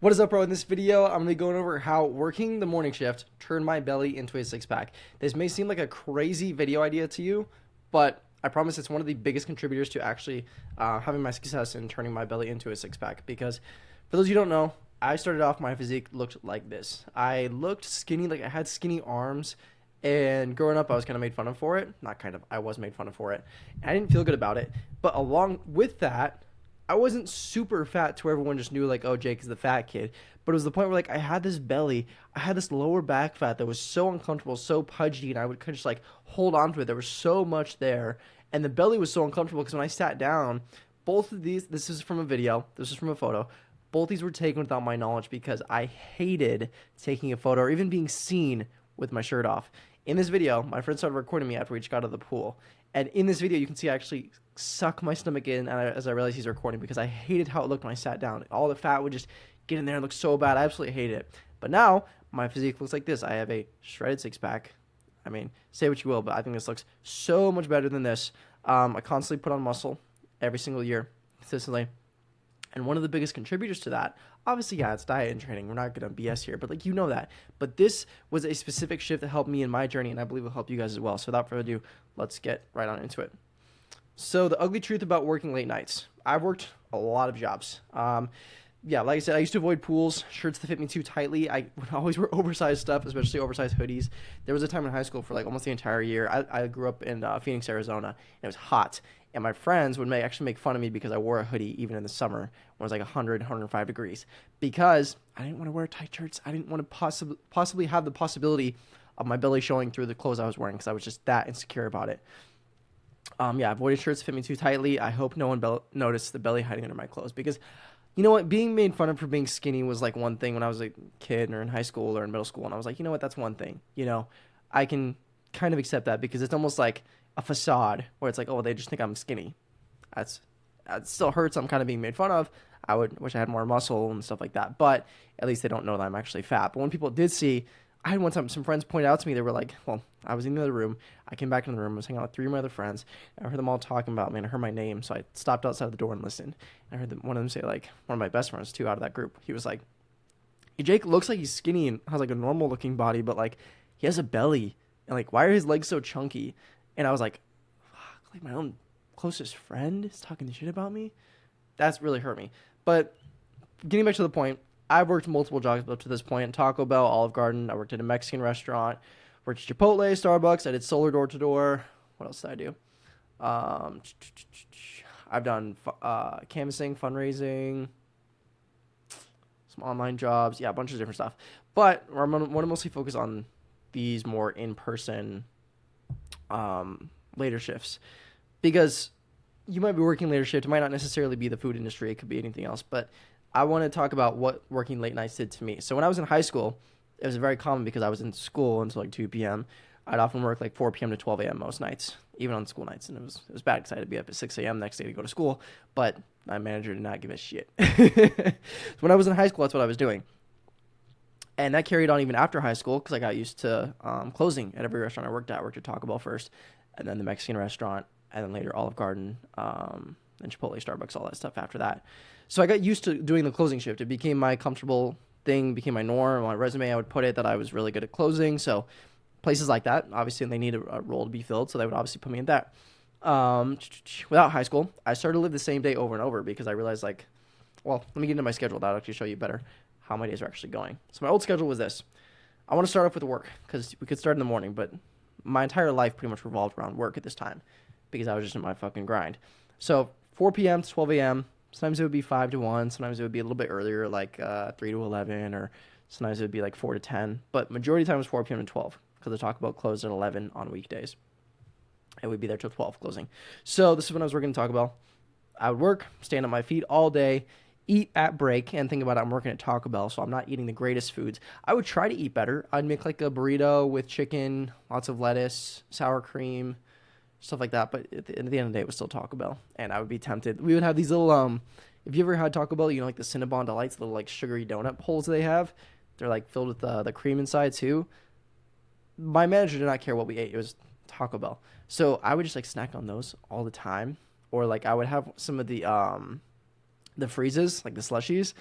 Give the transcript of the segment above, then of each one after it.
What is up, bro? In this video, I'm going to be going over how working the morning shift turned my belly into a six-pack. This may seem like a crazy video idea to you, but I promise it's one of the biggest contributors to actually having my success in turning my belly into a six-pack. Because for those of you who don't know, I started off, my physique looked like this. I looked skinny, like I had skinny arms, and growing up, I was kind of made fun of for it. Not kind of, I was made fun of for it. And I didn't feel good about it. But along with that, I wasn't super fat to where everyone just knew, like, oh, Jake is the fat kid. But it was the point where, like, I had this belly, I had this lower back fat that was so uncomfortable, so pudgy, and I would kind of just, like, hold on to it. There was so much there. And the belly was so uncomfortable because when I sat down, both of these, this is from a video, this is from a photo, both these were taken without my knowledge because I hated taking a photo or even being seen with my shirt off. In this video, my friend started recording me after we just got out of the pool. And in this video, you can see I actually suck my stomach in as I realized he's recording because I hated how it looked when I sat down. All the fat would just get in there and look so bad. I absolutely hated it. But now, my physique looks like this. I have a shredded six-pack. I mean, say what you will, but I think this looks so much better than this. I constantly put on muscle every single year, consistently. And one of the biggest contributors to that, obviously, yeah, it's diet and training. We're not going to BS here, but like, you know that. But this was a specific shift that helped me in my journey, and I believe will help you guys as well. So without further ado, let's get right on into it. So the ugly truth about working late nights. I've worked a lot of jobs. Yeah, like I said, I used to avoid pools, shirts that fit me too tightly. I would always wear oversized stuff, especially oversized hoodies. There was a time in high school for like almost the entire year. I grew up in Phoenix, Arizona, and it was hot. And my friends would actually make fun of me because I wore a hoodie even in the summer when it was like 100, 105 degrees. Because I didn't want to wear tight shirts. I didn't want to possibly have the possibility of my belly showing through the clothes I was wearing because I was just that insecure about it. Yeah, avoided shirts fit me too tightly. I hope no one noticed the belly hiding under my clothes because, you know what, being made fun of for being skinny was like one thing when I was a kid or in high school or in middle school, and I was like, you know what, that's one thing. You know, I can kind of accept that because it's almost like a facade where it's like, oh, they just think I'm skinny. That still hurts. I'm kind of being made fun of. I would wish I had more muscle and stuff like that, but at least they don't know that I'm actually fat. But when people did see, I had one time some friends pointed out to me, they were like, well, I was in the other room. I came back in the room. I was hanging out with three of my other friends. I heard them all talking about me, and I heard my name. So I stopped outside the door and listened. I heard one of them say, like, one of my best friends, too, out of that group. He was like, hey, Jake looks like he's skinny and has, like, a normal-looking body, but, like, he has a belly. And, like, why are his legs so chunky? And I was like, fuck, like, my own closest friend is talking shit about me? That's really hurt me. But getting back to the point, I've worked multiple jobs up to this point. Taco Bell, Olive Garden. I worked at a Mexican restaurant. Worked at Chipotle, Starbucks. I did solar door-to-door. What else did I do? I've done canvassing, fundraising, some online jobs. Yeah, a bunch of different stuff. But I want to mostly focus on these more in-person later shifts. Because you might be working later shift. It might not necessarily be the food industry. It could be anything else. But I want to talk about what working late nights did to me. So when I was in high school, it was very common because I was in school until like 2 p.m. I'd often work like 4 p.m. to 12 a.m. most nights, even on school nights. And it was bad because I had to be up at 6 a.m. next day to go to school. But my manager did not give a shit. So when I was in high school, that's what I was doing. And that carried on even after high school because I got used to closing at every restaurant I worked at. I worked at Taco Bell first, and then the Mexican restaurant, and then later Olive Garden, and Chipotle, Starbucks, all that stuff after that. So I got used to doing the closing shift. It became my comfortable thing, became my norm. On my resume, I would put it that I was really good at closing. So places like that, obviously, they need a role to be filled, so they would obviously put me in that. Without high school, I started to live the same day over and over because I realized, like, well, let me get into my schedule. That'll actually show you better how my days are actually going. So my old schedule was this. I want to start off with work because we could start in the morning, but my entire life pretty much revolved around work at this time because I was just in my fucking grind. So 4 p.m. to 12 a.m., sometimes it would be 5 to 1. Sometimes it would be a little bit earlier, like 3 to 11, or sometimes it would be like 4 to 10. But majority of the time it was 4 p.m. to 12 because the Taco Bell closed at 11 on weekdays. And we'd be there till 12 closing. So this is when I was working at Taco Bell. I would work, stand on my feet all day, eat at break, and think about it, I'm working at Taco Bell, so I'm not eating the greatest foods. I would try to eat better. I'd make like a burrito with chicken, lots of lettuce, sour cream, stuff like that, but at the end of the day, it was still Taco Bell, and I would be tempted. We would have these little, if you ever had Taco Bell, you know, like the Cinnabon Delights, little like sugary donut holes they have. They're like filled with the cream inside too. My manager did not care what we ate. It was Taco Bell. So I would just like snack on those all the time, or like I would have some of the freezes, like the slushies,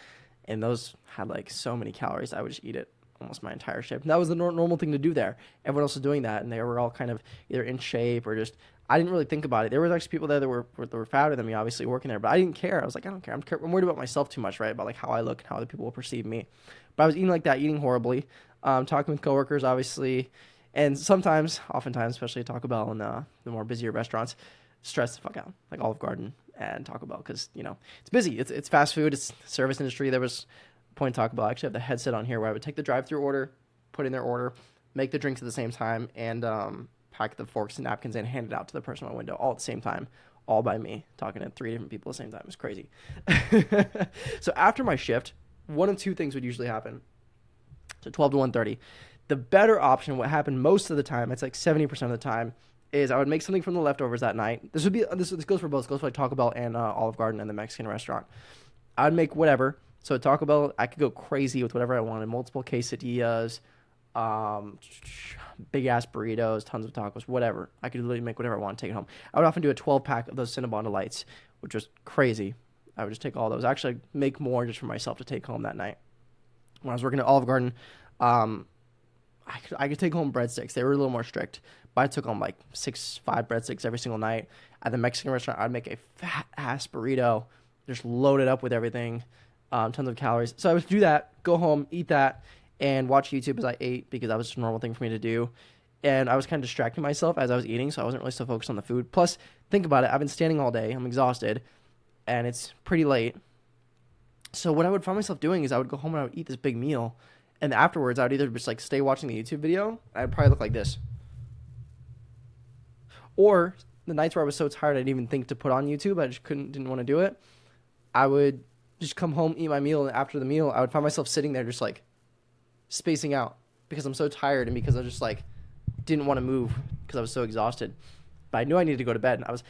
and those had like so many calories. I would just eat it almost my entire shift. And that was the normal thing to do there. Everyone else was doing that, and they were all kind of either in shape or just. I didn't really think about it. There was actually people there that were fatter than me, obviously working there, but I didn't care. I was like, I don't care. I'm worried about myself too much, right? About like how I look and how other people will perceive me. But I was eating like that, eating horribly, talking with coworkers, obviously, and oftentimes, especially at Taco Bell and the more busier restaurants, stress the fuck out, like Olive Garden and Taco Bell, because it's busy. It's fast food. It's service industry. There was a point in Taco Bell. I actually have the headset on here where I would take the drive-through order, put in their order, make the drinks at the same time, and pack the forks and napkins and hand it out to the person at my window all at the same time, all by me, talking to 3 different people at the same time. It was crazy. So after my shift, one of two things would usually happen. So 12 to 1:30. The better option, what happened most of the time, it's like 70% of the time, is I would make something from the leftovers that night. This goes for both. This goes for like Taco Bell and Olive Garden and the Mexican restaurant. I would make whatever. So at Taco Bell, I could go crazy with whatever I wanted. Multiple quesadillas, big ass burritos, tons of tacos, whatever. I could literally make whatever I want, take it home. I would often do a 12-pack of those Cinnabon Delights, which was crazy. I would just take all those. Actually, make more just for myself to take home that night. When I was working at Olive Garden, I could take home breadsticks. They were a little more strict, but I took home like 5 breadsticks every single night. At the Mexican restaurant, I'd make a fat ass burrito, just load it up with everything, tons of calories. So I would do that, go home, eat that, and watch YouTube as I ate, because that was just a normal thing for me to do. And I was kind of distracting myself as I was eating, so I wasn't really so focused on the food. Plus, think about it, I've been standing all day, I'm exhausted, and it's pretty late. So what I would find myself doing is I would go home and I would eat this big meal, and afterwards I would either just like stay watching the YouTube video, I'd probably look like this. Or the nights where I was so tired I didn't even think to put on YouTube, I just didn't want to do it, I would just come home, eat my meal, and after the meal I would find myself sitting there just like spacing out because I'm so tired and because I just like didn't want to move because I was so exhausted. But I knew I needed to go to bed. And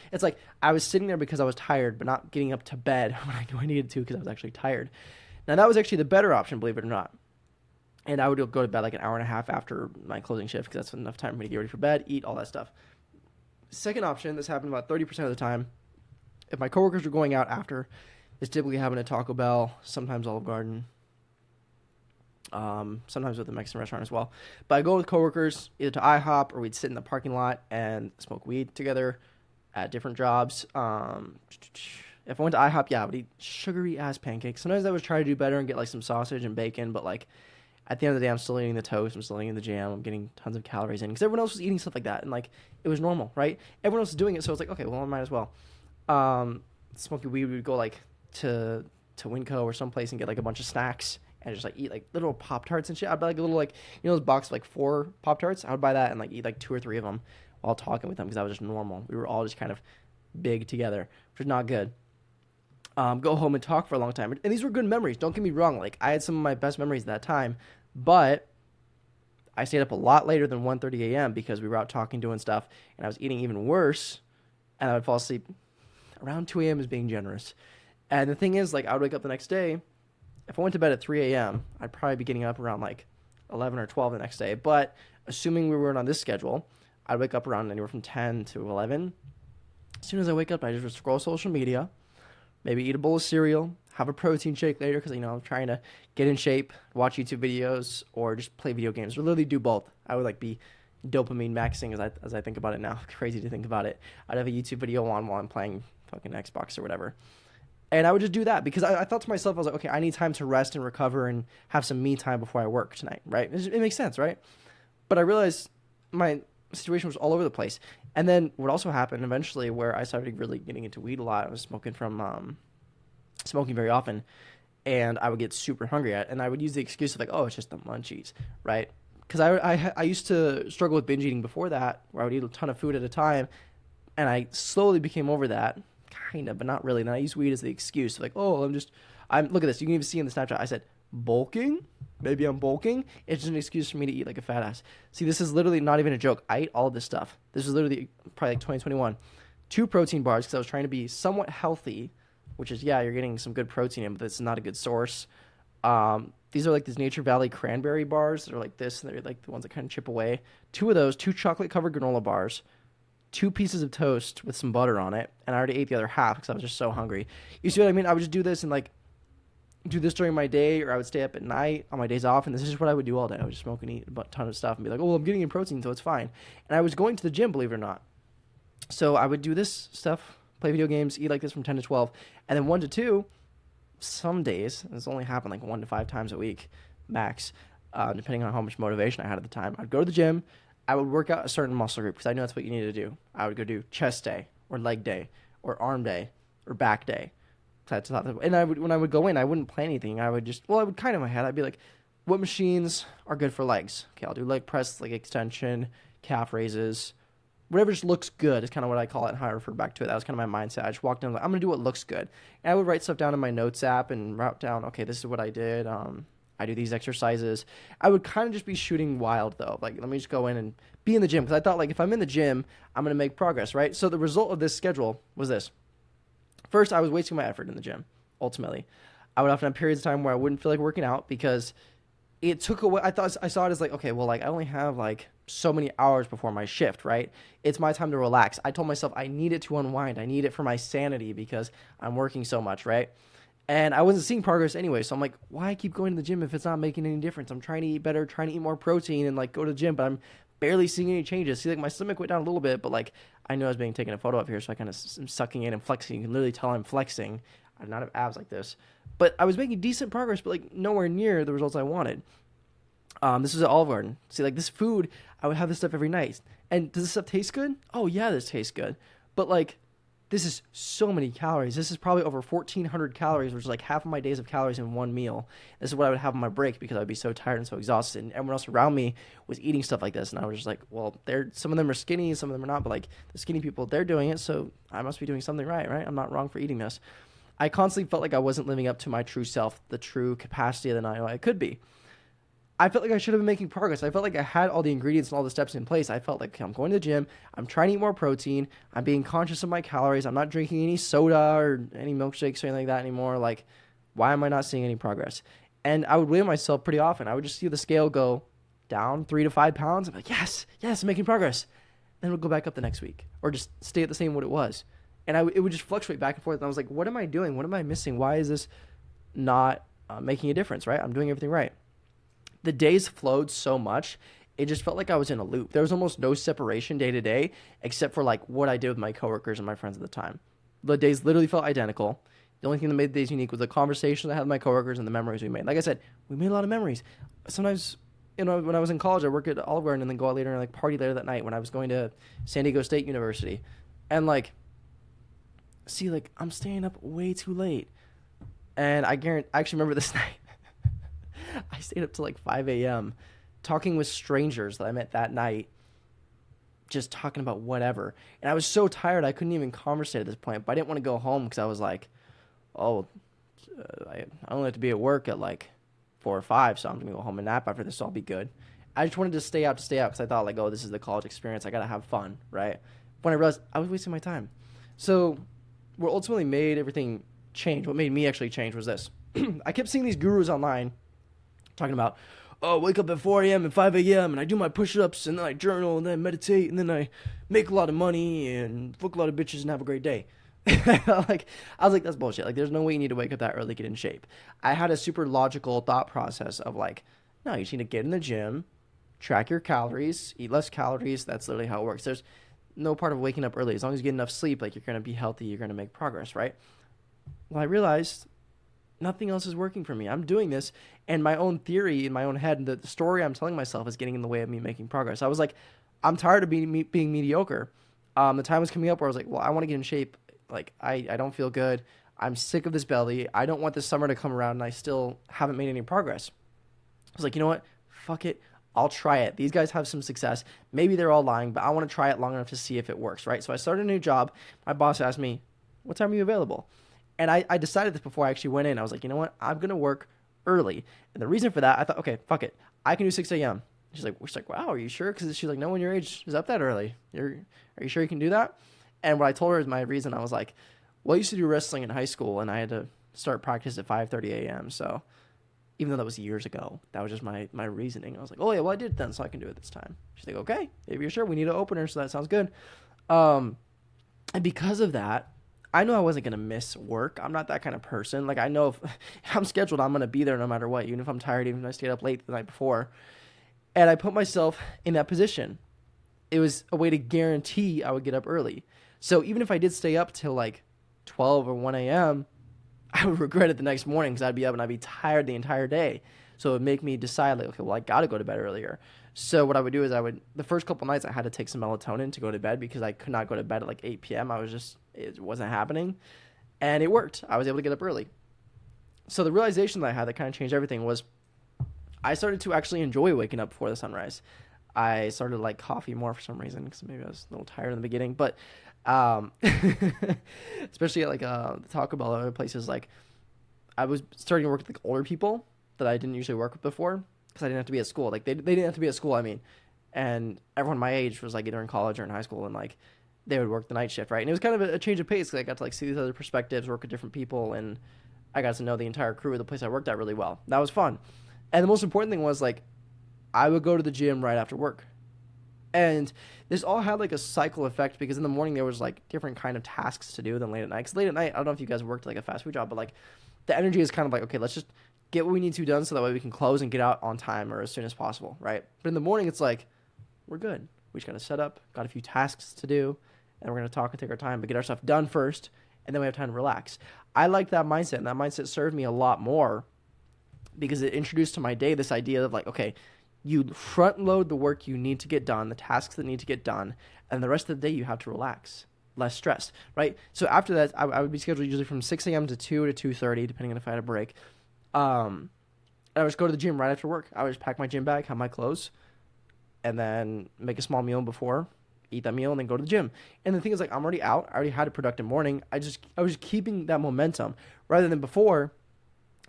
I was sitting there because I was tired, but not getting up to bed when I knew I needed to because I was actually tired. Now that was actually the better option, believe it or not. And I would go to bed like an hour and a half after my closing shift because that's enough time for me to get ready for bed, eat, all that stuff. Second option, this happened about 30% of the time. If my coworkers were going out after, this typically happened at Taco Bell, sometimes Olive Garden, sometimes with the Mexican restaurant as well. But I go with coworkers either to IHOP or we'd sit in the parking lot and smoke weed together at different jobs. If I went to IHOP, I would eat sugary ass pancakes. Sometimes I would try to do better and get like some sausage and bacon, but like at the end of the day, I'm still eating the toast. I'm still eating the jam. I'm getting tons of calories in because everyone else was eating stuff like that, and like it was normal, right? Everyone else was doing it, so it's like, okay, well, I might as well. Smoking weed, we would go like to Winco or someplace and get like a bunch of snacks and just like eat like little Pop-Tarts and shit. I'd buy like a little like those boxes of like 4 Pop-Tarts. I would buy that and like eat like 2 or 3 of them while talking with them because that was just normal. We were all just kind of big together, which is not good. Go home and talk for a long time. And these were good memories. Don't get me wrong. Like I had some of my best memories at that time, but I stayed up a lot later than 1:30 a.m. because we were out talking, doing stuff, and I was eating even worse. And I would fall asleep around 2 a.m. is being generous. And the thing is, like, I would wake up the next day. If I went to bed at 3 a.m., I'd probably be getting up around like 11 or 12 the next day. But assuming we weren't on this schedule, I'd wake up around anywhere from 10 to 11. As soon as I wake up, I just would scroll social media, maybe eat a bowl of cereal, have a protein shake later because, I'm trying to get in shape, watch YouTube videos, or just play video games. Or literally do both. I would like be dopamine maxing as I think about it now. Crazy to think about it. I'd have a YouTube video on while I'm playing fucking Xbox or whatever. And I would just do that because I thought to myself, I was like, okay, I need time to rest and recover and have some me time before I work tonight, right? It makes sense, right? But I realized my situation was all over the place. And then what also happened eventually where I started really getting into weed a lot, I was smoking very often, and I would get super hungry and I would use the excuse of like, oh, it's just the munchies, right? Because I used to struggle with binge eating before that, where I would eat a ton of food at a time, and I slowly became over that, kind of, but not really. Then I used weed as the excuse, like, oh, I'm look at this. You can even see in the Snapchat, I said, bulking? Maybe I'm bulking? It's just an excuse for me to eat like a fat ass. See, this is literally not even a joke. I ate all of this stuff. This was literally probably like 2021. 2 protein bars because I was trying to be somewhat healthy, which is, you're getting some good protein in, but it's not a good source. These are like these Nature Valley cranberry bars. They're like this, and they're like the ones that kind of chip away. 2 of those, 2 chocolate-covered granola bars, 2 pieces of toast with some butter on it, and I already ate the other half because I was just so hungry. You see what I mean? I would just do this and like do this during my day, or I would stay up at night on my days off, and this is what I would do all day. I would just smoke and eat a ton of stuff and be like, oh, well, I'm getting in protein, so it's fine. And I was going to the gym, believe it or not. So I would do this stuff, play video games, eat like this from 10 to 12, and then 1 to 2, some days, this only happened like 1 to 5 times a week, max, depending on how much motivation I had at the time. I'd go to the gym, I would work out a certain muscle group, because I know that's what you need to do. I would go do chest day, or leg day, or arm day, or back day. And when I would go in, I wouldn't plan anything. I would just, well, I would kind of in my head, I'd be like, what machines are good for legs? Okay, I'll do leg press, leg extension, calf raises, whatever just looks good is kind of what I call it and how I refer back to it. That was kind of my mindset. I just walked in like, I'm going to do what looks good. And I would write stuff down in my notes app and write down, okay, this is what I did. I do these exercises. I would kind of just be shooting wild though. Like, let me just go in and be in the gym. Because I thought like if I'm in the gym, I'm going to make progress, right? So the result of this schedule was this. First, I was wasting my effort in the gym, ultimately. I would often have periods of time where I wouldn't feel like working out because it took away. I saw it as like, okay, well, like I only have like so many hours before my shift, right? It's my time to relax. I told myself I need it to unwind. I need it for my sanity because I'm working so much, right? And I wasn't seeing progress anyway. So I'm like, why keep going to the gym if it's not making any difference? I'm trying to eat better, trying to eat more protein and like go to the gym, but I'm barely seeing any changes. See, like my stomach went down a little bit, but like I know I was being taken a photo of here, so I kind of am sucking in and flexing. You can literally tell I'm flexing. I do not have abs like this, but I was making decent progress, but like nowhere near the results I wanted. This was at Olive Garden. See, like this food, I would have this stuff every night. And does this stuff taste good? Oh yeah, this tastes good. But like, this is so many calories. This is probably over 1,400 calories, which is like half of my days of calories in one meal. This is what I would have on my break because I'd be so tired and so exhausted. And everyone else around me was eating stuff like this. And I was just like, well, some of them are skinny, some of them are not. But like the skinny people, they're doing it. So I must be doing something right? I'm not wrong for eating this. I constantly felt like I wasn't living up to my true self, the true capacity that I know I could be. I felt like I should have been making progress. I felt like I had all the ingredients and all the steps in place. I felt like I'm going to the gym. I'm trying to eat more protein. I'm being conscious of my calories. I'm not drinking any soda or any milkshakes or anything like that anymore. Like, why am I not seeing any progress? And I would weigh myself pretty often. I would just see the scale go down 3 to 5 pounds. I'm like, yes, I'm making progress. Then it would go back up the next week or just stay at the same what it was. And it would just fluctuate back and forth. And I was like, what am I doing? What am I missing? Why is this not making a difference, right? I'm doing everything right. The days flowed so much, it just felt like I was in a loop. There was almost no separation day to day, except for like what I did with my coworkers and my friends at the time. The days literally felt identical. The only thing that made the days unique was the conversations I had with my coworkers and the memories we made. Like I said, we made a lot of memories. Sometimes, when I was in college, I worked at Olive Garden and then go out later and like party later that night when I was going to San Diego State University. And like, see, like I'm staying up way too late. And I actually remember this night. I stayed up till like 5 a.m. talking with strangers that I met that night, just talking about whatever. And I was so tired I couldn't even conversate at this point. But I didn't want to go home because I was like, oh, I only have to be at work at like 4 or 5, so I'm going to go home and nap after this, so I'll be good. I just wanted to stay out because I thought like, oh, this is the college experience. I got to have fun, right? When I realized I was wasting my time. So what ultimately made everything change, what made me actually change was this. I kept seeing these gurus online talking about, oh, wake up at 4 a.m. and 5 a.m. and I do my push-ups and then I journal and then I meditate and then I make a lot of money and fuck a lot of bitches and have a great day. I was like, that's bullshit. Like, there's no way you need to wake up that early, get in shape. I had a super logical thought process of like, no, you just need to get in the gym, track your calories, eat less calories. That's literally how it works. There's no part of waking up early. As long as you get enough sleep, like you're going to be healthy, you're going to make progress, right? Well, I realized nothing else is working for me. I'm doing this, and my own theory in my own head, the story I'm telling myself is getting in the way of me making progress. I was like, I'm tired of being mediocre. The time was coming up where I was like, well, I want to get in shape. Like, I don't feel good. I'm sick of this belly. I don't want this summer to come around, and I still haven't made any progress. I was like, you know what? Fuck it. I'll try it. These guys have some success. Maybe they're all lying, but I want to try it long enough to see if it works, right? So I started a new job. My boss asked me, what time are you available? And I decided this before I actually went in. I was like, you know what? I'm going to work early. And the reason for that, I thought, okay, fuck it. I can do 6 a.m. She's like, wow, are you sure? Because she's like, no one your age is up that early. Are you sure you can do that? And what I told her is my reason. I was like, well, I used to do wrestling in high school, and I had to start practice at 5:30 a.m. So even though that was years ago, that was just my reasoning. I was like, oh, yeah, well, I did it then, so I can do it this time. She's like, okay, if you're sure, we need an opener, so that sounds good. And because of that, I know I wasn't gonna miss work. I'm not that kind of person. Like I know if I'm scheduled, I'm gonna be there no matter what, even if I'm tired, even if I stayed up late the night before. And I put myself in that position. It was a way to guarantee I would get up early. So even if I did stay up till like 12 or 1 a.m., I would regret it the next morning because I'd be up and I'd be tired the entire day. So it would make me decide like, okay, well, I got to go to bed earlier. So what I would do is the first couple nights I had to take some melatonin to go to bed because I could not go to bed at like 8 p.m. It wasn't happening. And it worked. I was able to get up early. So the realization that I had that kind of changed everything was I started to actually enjoy waking up before the sunrise. I started to like coffee more for some reason because maybe I was a little tired in the beginning, but um, especially at like the Taco Bell and other places, like I was starting to work with like older people that I didn't usually work with before because I didn't have to be at school. Like they didn't have to be at school. I mean, and everyone my age was like either in college or in high school, and like they would work the night shift, right? And it was kind of a change of pace because I got to like see these other perspectives, work with different people, and I got to know the entire crew of the place I worked at really well. That was fun. And the most important thing was like I would go to the gym right after work. And this all had like a cycle effect because in the morning there was like different kind of tasks to do than late at night. Because late at night, I don't know if you guys worked like a fast food job, but like the energy is kind of like, okay, let's just get what we need to done so that way we can close and get out on time or as soon as possible, right? But in the morning, it's like, we're good. We just got to set up, got a few tasks to do, and we're going to talk and take our time, but get our stuff done first, and then we have time to relax. I like that mindset, and that mindset served me a lot more because it introduced to my day this idea of like, okay, you front load the work you need to get done, the tasks that need to get done, and the rest of the day you have to relax, less stressed, right? So after that, I would be scheduled usually from 6 a.m. to 2 to 2:30, depending on if I had a break. And I would just go to the gym right after work. I would just pack my gym bag, have my clothes, and then make a small meal before, eat that meal, and then go to the gym. And the thing is, like, I'm already out. I already had a productive morning. I was just keeping that momentum rather than before.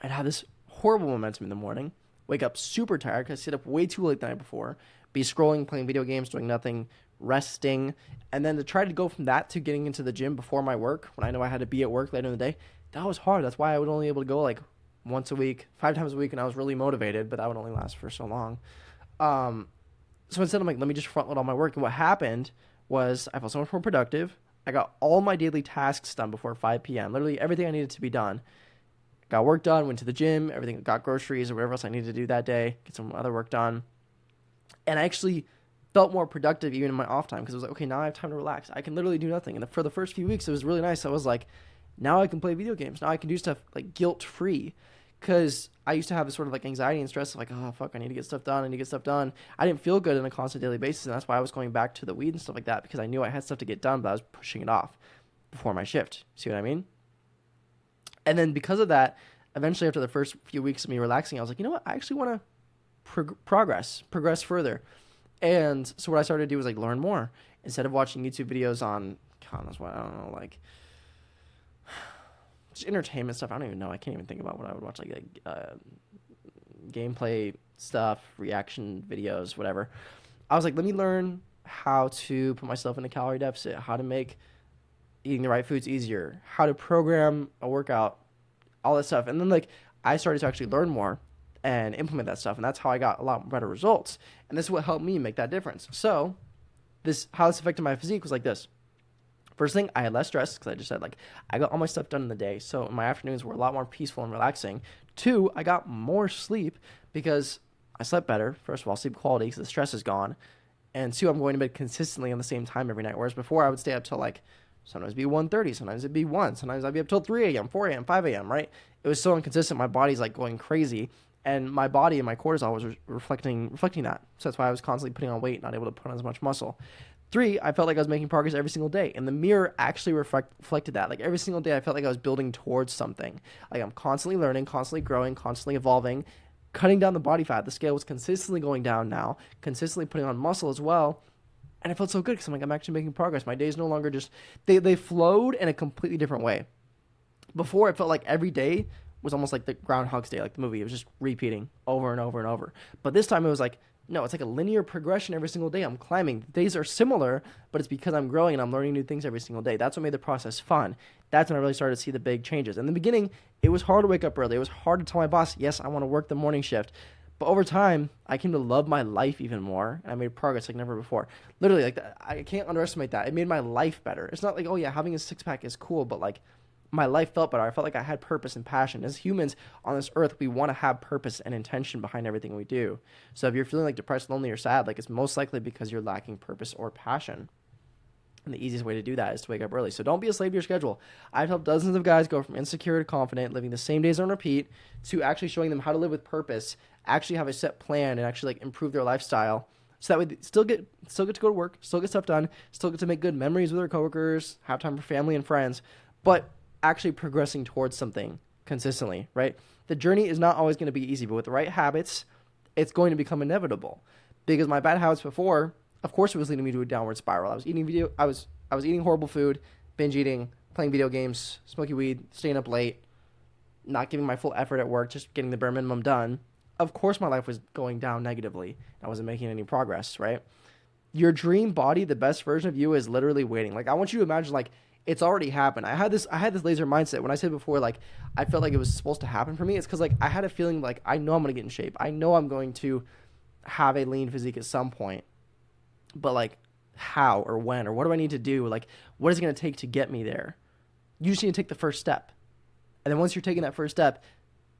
I'd have this horrible momentum in the morning, wake up super tired because I stayed up way too late the night before, be scrolling, playing video games, doing nothing, resting, and then to try to go from that to getting into the gym before my work when I know I had to be at work later in the day, that was hard. That's why I was only able to go like once a week, 5 times a week, and I was really motivated, but that would only last for so long. So instead I'm like, let me just front load all my work. And what happened was I felt so much more productive. I got all my daily tasks done before 5 p.m. Literally everything I needed to be done. Got work done, went to the gym, everything, got groceries or whatever else I needed to do that day, get some other work done. And I actually felt more productive even in my off time because it was like, okay, now I have time to relax. I can literally do nothing. And for the first few weeks, it was really nice. I was like, now I can play video games. Now I can do stuff like guilt-free because I used to have this sort of like anxiety and stress of like, oh, fuck, I need to get stuff done. I need to get stuff done. I didn't feel good on a constant daily basis. And that's why I was going back to the weed and stuff like that because I knew I had stuff to get done, but I was pushing it off before my shift. See what I mean? And then because of that, eventually after the first few weeks of me relaxing, I was like, you know what? I actually want to progress further. And so what I started to do was like learn more instead of watching YouTube videos on, I don't know, like just entertainment stuff. I don't even know. I can't even think about what I would watch, like gameplay stuff, reaction videos, whatever. I was like, let me learn how to put myself in a calorie deficit, how to make eating the right foods easier, how to program a workout, all that stuff. And then like I started to actually learn more and implement that stuff. And that's how I got a lot better results. And this is what helped me make that difference. So how this affected my physique was like this. First thing, I had less stress because I just said like I got all my stuff done in the day. So my afternoons were a lot more peaceful and relaxing. 2, I got more sleep because I slept better. First of all, sleep quality because the stress is gone. And 2, I'm going to bed consistently on the same time every night. Whereas before I would stay up till like sometimes it'd be 1:30, sometimes it'd be 1, sometimes I'd be up till 3 a.m., 4 a.m., 5 a.m., right? It was so inconsistent. My body's like going crazy. And my body and my cortisol was reflecting that. So that's why I was constantly putting on weight, not able to put on as much muscle. 3, I felt like I was making progress every single day. And the mirror actually reflected that. Like every single day, I felt like I was building towards something. Like I'm constantly learning, constantly growing, constantly evolving, cutting down the body fat. The scale was consistently going down now, consistently putting on muscle as well. And I felt so good because I'm like, I'm actually making progress. My days no longer just, they flowed in a completely different way. Before, it felt like every day was almost like the Groundhog's Day, like the movie. It was just repeating over and over and over. But this time it was like, no, it's like a linear progression every single day. I'm climbing. The days are similar, but it's because I'm growing and I'm learning new things every single day. That's what made the process fun. That's when I really started to see the big changes. In the beginning, it was hard to wake up early. It was hard to tell my boss, yes, I want to work the morning shift. But over time, I came to love my life even more, and I made progress like never before. Literally, like I can't underestimate that. It made my life better. It's not like, oh yeah, having a six pack is cool, but like my life felt better. I felt like I had purpose and passion. As humans on this earth, we want to have purpose and intention behind everything we do. So if you're feeling like depressed, lonely, or sad, like it's most likely because you're lacking purpose or passion. And the easiest way to do that is to wake up early. So don't be a slave to your schedule. I've helped dozens of guys go from insecure to confident, living the same days on repeat, to actually showing them how to live with purpose, actually have a set plan, and actually like improve their lifestyle. So that way they still get to go to work, still get stuff done, still get to make good memories with their coworkers, have time for family and friends, but actually progressing towards something consistently, right? The journey is not always going to be easy, but with the right habits, it's going to become inevitable. Because my bad habits before, of course, it was leading me to a downward spiral. I was eating horrible food, binge eating, playing video games, smoking weed, staying up late, not giving my full effort at work, just getting the bare minimum done. Of course, my life was going down negatively. I wasn't making any progress, right? Your dream body, the best version of you, is literally waiting. Like, I want you to imagine, like, it's already happened. I had this laser mindset when I said before, like, I felt like it was supposed to happen for me. It's because, like, I had a feeling like I know I'm going to get in shape. I know I'm going to have a lean physique at some point. But, like, how or when or what do I need to do? Like, what is it going to take to get me there? You just need to take the first step. And then once you're taking that first step,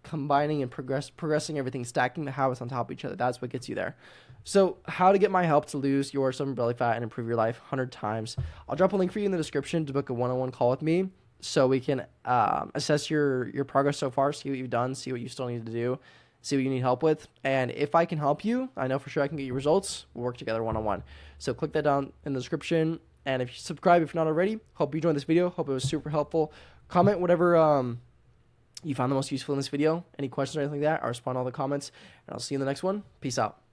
combining and progressing everything, stacking the habits on top of each other, that's what gets you there. So how to get my help to lose your summer belly fat and improve your life 100 times. I'll drop a link for you in the description to book a one-on-one call with me so we can assess your progress so far, see what you've done, see what you still need to do, see what you need help with. And if I can help you, I know for sure I can get you results. We'll work together one-on-one. So click that down in the description. And if you subscribe, if you're not already, hope you enjoyed this video. Hope it was super helpful. Comment whatever you found the most useful in this video. Any questions or anything like that, I'll respond to all the comments. And I'll see you in the next one. Peace out.